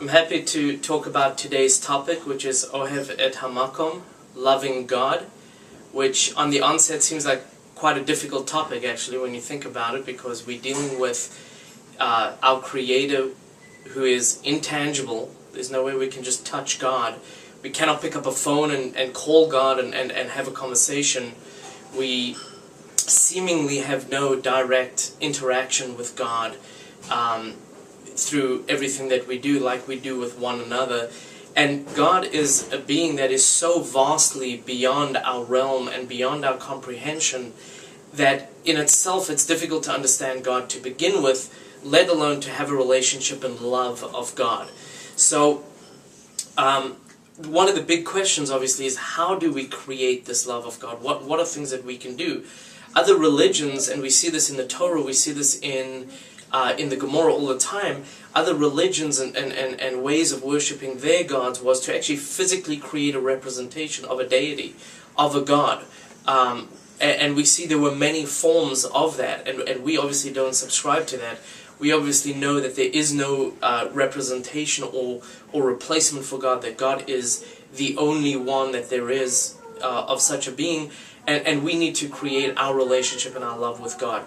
I'm happy to talk about today's topic, which is Ohev et Hamakom, loving God, which on the onset seems like quite a difficult topic actually when you think about it, because we're dealing with our Creator who is intangible. There's no way we can just touch God. We cannot pick up a phone and call God and have a conversation. We seemingly have no direct interaction with God through everything that we do, like we do with one another. And God is a being that is so vastly beyond our realm and beyond our comprehension that in itself it's difficult to understand God to begin with, let alone to have a relationship and love of God. So one of the big questions obviously is, how do we create this love of God? What are things that we can do? Other religions, and we see this in the Torah, we see this in the Gemara all the time, other religions and ways of worshipping their gods was to actually physically create a representation of a deity, of a god. And we see there were many forms of that, and we obviously don't subscribe to that. We obviously know that there is no representation or replacement for God, that God is the only one that there is of such a being, and we need to create our relationship and our love with God.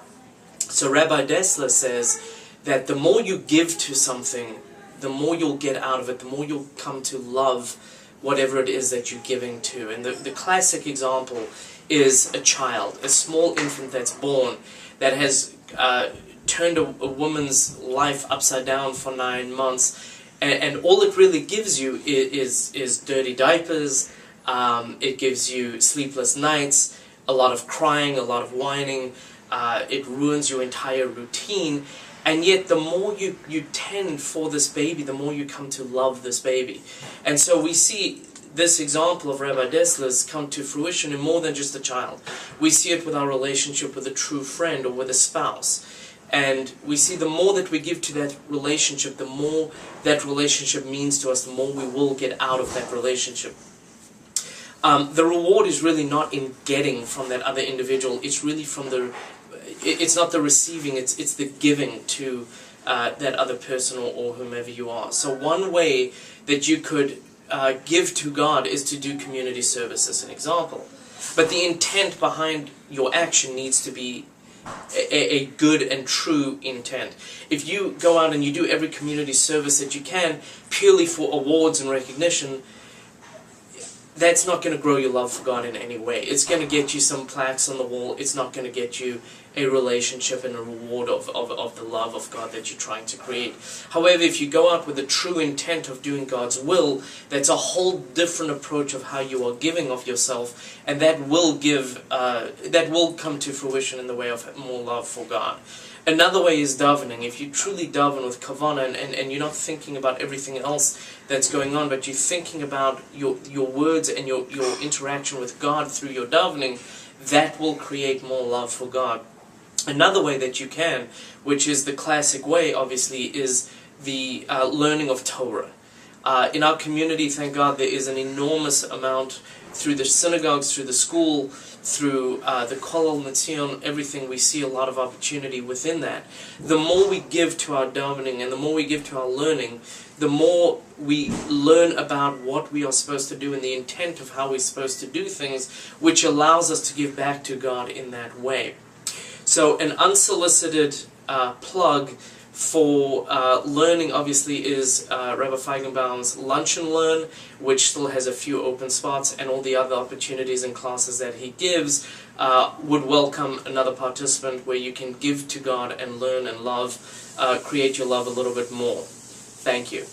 So Rabbi Dessler says that the more you give to something, the more you'll get out of it, the more you'll come to love whatever it is that you're giving to. And the classic example is a child, a small infant that's born, that has turned a woman's life upside down for 9 months, and all it really gives you is dirty diapers. It gives you sleepless nights, a lot of crying, a lot of whining. It ruins your entire routine, and yet the more you tend for this baby, the more you come to love this baby. And so we see this example of Rabbi Dessler's come to fruition in more than just a child. We see it with our relationship with a true friend or with a spouse. And we see the more that we give to that relationship, the more that relationship means to us, the more we will get out of that relationship. The reward is really not in getting from that other individual. It's really from it's not the receiving, it's the giving to that other person or whomever you are. So one way that you could give to God is to do community service, as an example. But the intent behind your action needs to be a good and true intent. If you go out and you do every community service that you can purely for awards and recognition, that's not going to grow your love for God in any way. It's going to get you some plaques on the wall. It's not going to get you a relationship and a reward of the love of God that you're trying to create. However, if you go out with the true intent of doing God's will, that's a whole different approach of how you are giving of yourself, and that will come to fruition in the way of more love for God. Another way is davening. If you truly daven with kavanah and you're not thinking about everything else that's going on, but you're thinking about your words and your interaction with God through your davening, that will create more love for God. Another way that you can, which is the classic way, obviously, is the learning of Torah. In our community, thank God, there is an enormous amount through the synagogues, through the school, through the Kollel Metzion, everything. We see a lot of opportunity within that. The more we give to our davening and the more we give to our learning, the more we learn about what we are supposed to do and the intent of how we're supposed to do things, which allows us to give back to God in that way. So an unsolicited plug for learning, obviously, is Rabbi Feigenbaum's Lunch and Learn, which still has a few open spots, and all the other opportunities and classes that he gives would welcome another participant where you can give to God and learn and love, create your love a little bit more. Thank you.